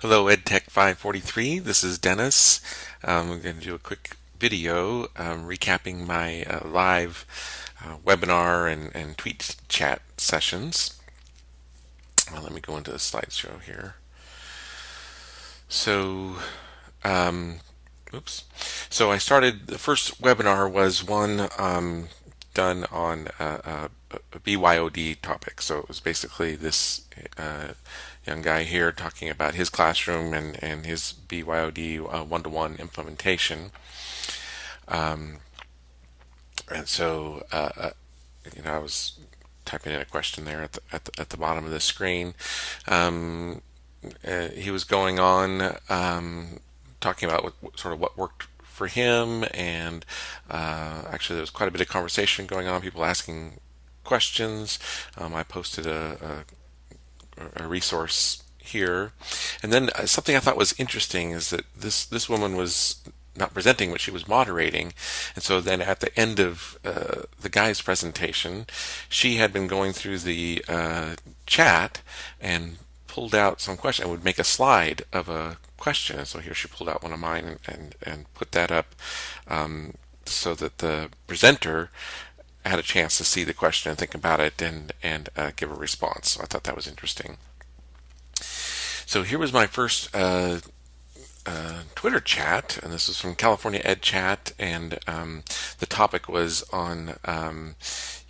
Hello, EdTech 543. This is Dennis. I'm going to do a quick video recapping my live webinar and tweet chat sessions. Let me go into the slideshow here. So, um, oops. So I started, the first webinar was one done on a BYOD topic. So it was basically this young guy here talking about his classroom and his BYOD one-to-one implementation. And so, I was typing in a question there at the bottom of the screen. He was going on talking about what worked for him, and actually there was quite a bit of conversation going on, people asking questions. I posted a resource here, and then something I thought was interesting is that this woman was not presenting, but she was moderating. And so then at the end of the guy's presentation, she had been going through the chat and pulled out some question and would make a slide of a question. And so here she pulled out one of mine and put that up so that the presenter had a chance to see the question and think about it and give a response. So I thought that was interesting. So here was my first Twitter chat, and this was from California Ed Chat, and the topic was on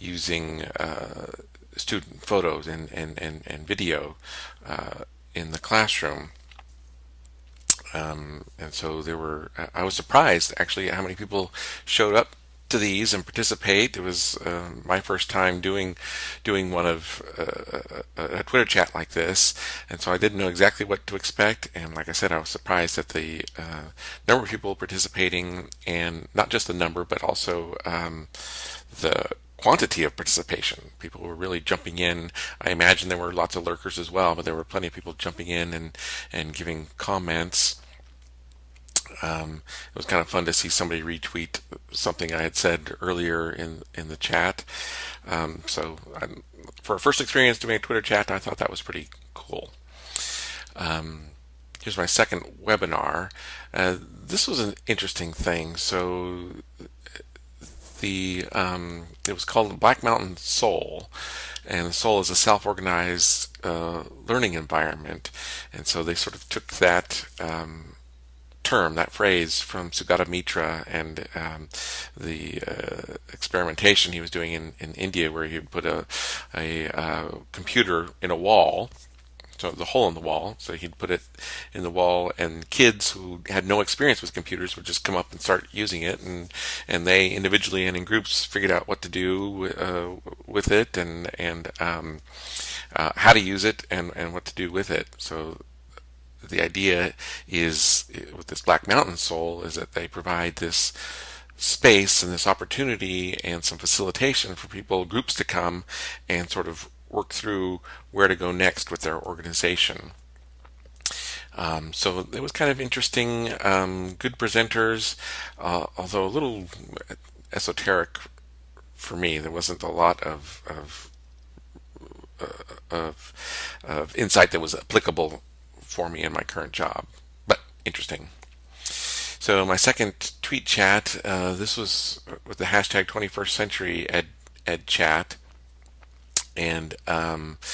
using student photos and video in the classroom. And so I was surprised actually how many people showed up to these and participate. It was my first time doing one of a Twitter chat like this, and so I didn't know exactly what to expect. And like I said, I was surprised at the number of people participating, and not just the number, but also the quantity of participation. People were really jumping in. I imagine there were lots of lurkers as well, but there were plenty of people jumping in and giving comments. It was kind of fun to see somebody retweet something I had said earlier in the chat. For a first experience doing a Twitter chat, I thought that was pretty cool. Here's my second webinar. This was an interesting thing. So it was called the Black Mountain Soul, and the Soul is a self-organized learning environment. And so they sort of took that term, that phrase, from Sugata Mitra and the experimentation he was doing in India, where he would put a computer in a wall, so the hole in the wall, so he'd put it in the wall, and kids who had no experience with computers would just come up and start using it, and they individually and in groups figured out what to do with it, and how to use it, and what to do with it. So the idea is, with this Black Mountain Soul, is that they provide this space and this opportunity and some facilitation for groups to come and sort of work through where to go next with their organization. So it was kind of interesting, good presenters, although a little esoteric for me. There wasn't a lot of insight that was applicable for me in my current job, but interesting. So my second tweet chat, this was with the hashtag 21st Century Ed Chat, and the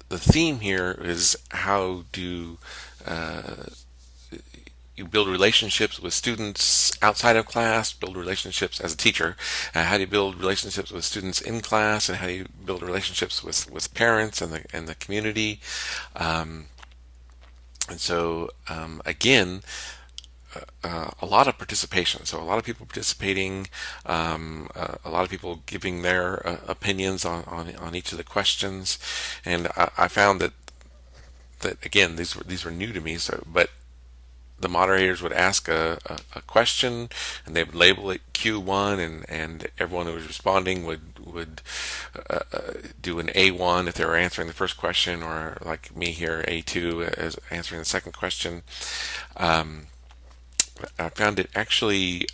theme here is how do you build relationships with students outside of class, build relationships as a teacher, how do you build relationships with students in class, and how do you build relationships with parents and the community. And so again, a lot of participation. So a lot of people participating, a lot of people giving their opinions on each of the questions, and I found that again, these were new to me. But the moderators would ask a question, and they would label it Q1, and everyone who was responding would do an A1 if they were answering the first question, or like me here, A2 as answering the second question. I found it actually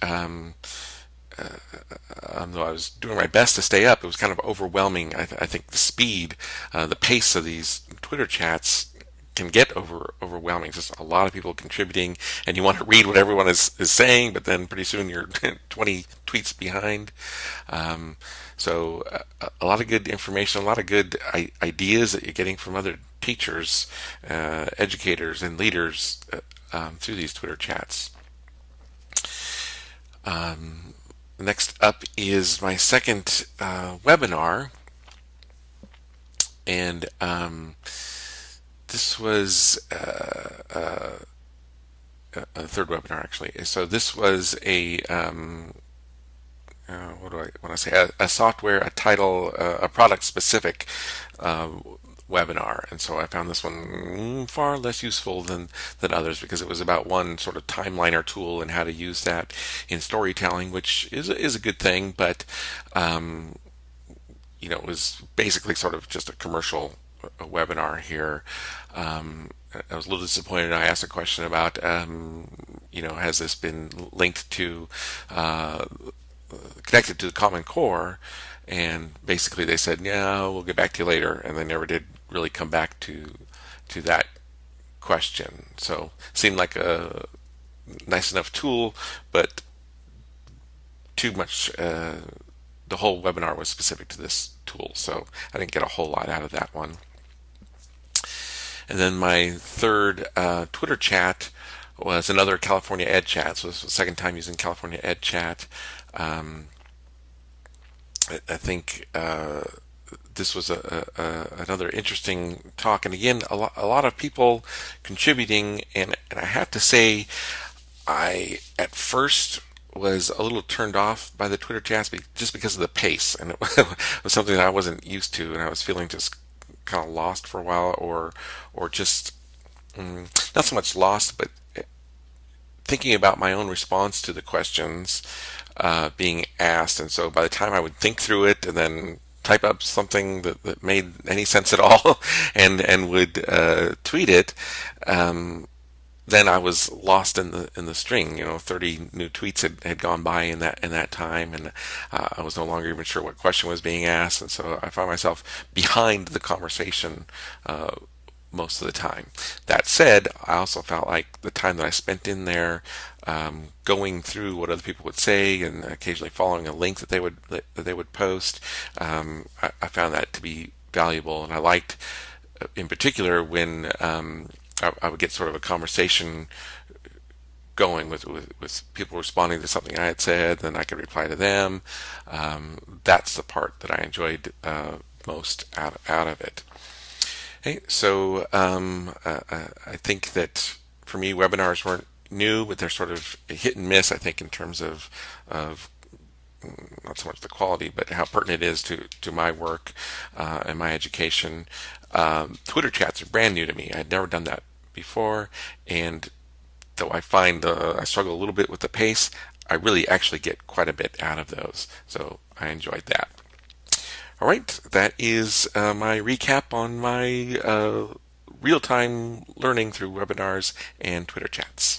though I was doing my best to stay up, it was kind of overwhelming. I think the speed, the pace of these Twitter chats can get overwhelming. Just a lot of people contributing, and you want to read what everyone is saying, but then pretty soon you're 20 tweets behind. So a lot of good information, a lot of good ideas that you're getting from other teachers, educators, and leaders through these Twitter chats. Next up is my second webinar, and this was a third webinar actually. So this was a what do I want to say? A software, a title, a product specific webinar, and so I found this one far less useful than others because it was about one sort of timeliner tool and how to use that in storytelling, which is a good thing, but it was basically sort of just a commercial webinar here. I was a little disappointed. I asked a question about, has this been linked to, connected to the Common Core? And basically they said, no, we'll get back to you later. And they never did really come back to that question. So it seemed like a nice enough tool, but too much, the whole webinar was specific to this tool. So I didn't get a whole lot out of that one. And then my third Twitter chat was another California Ed chat. So this was the second time using California Ed chat. I think this was another interesting talk, and again, a lot of people contributing. And I have to say, I at first was a little turned off by the Twitter chats just because of the pace, and it was something that I wasn't used to, and I was feeling just kind of lost for a while, or just not so much lost, but thinking about my own response to the questions being asked. And so by the time I would think through it and then type up something that made any sense at all and would tweet it, then I was lost in the string. 30 new tweets had gone by in that time, and I was no longer even sure what question was being asked, and so I found myself behind the conversation most of the time. That said, I also felt like the time that I spent in there going through what other people would say and occasionally following a link that they would post, I found that to be valuable, and I liked in particular when I would get sort of a conversation going with people responding to something I had said, then I could reply to them. That's the part that I enjoyed most out of it. Okay, so I think that for me, webinars weren't new, but they're sort of hit and miss, I think, in terms of not so much the quality, but how pertinent it is to my work and my education. Twitter chats are brand new to me. I'd never done that before, and though I find I struggle a little bit with the pace, I really actually get quite a bit out of those. So I enjoyed that. All right, that is my recap on my real-time learning through webinars and Twitter chats.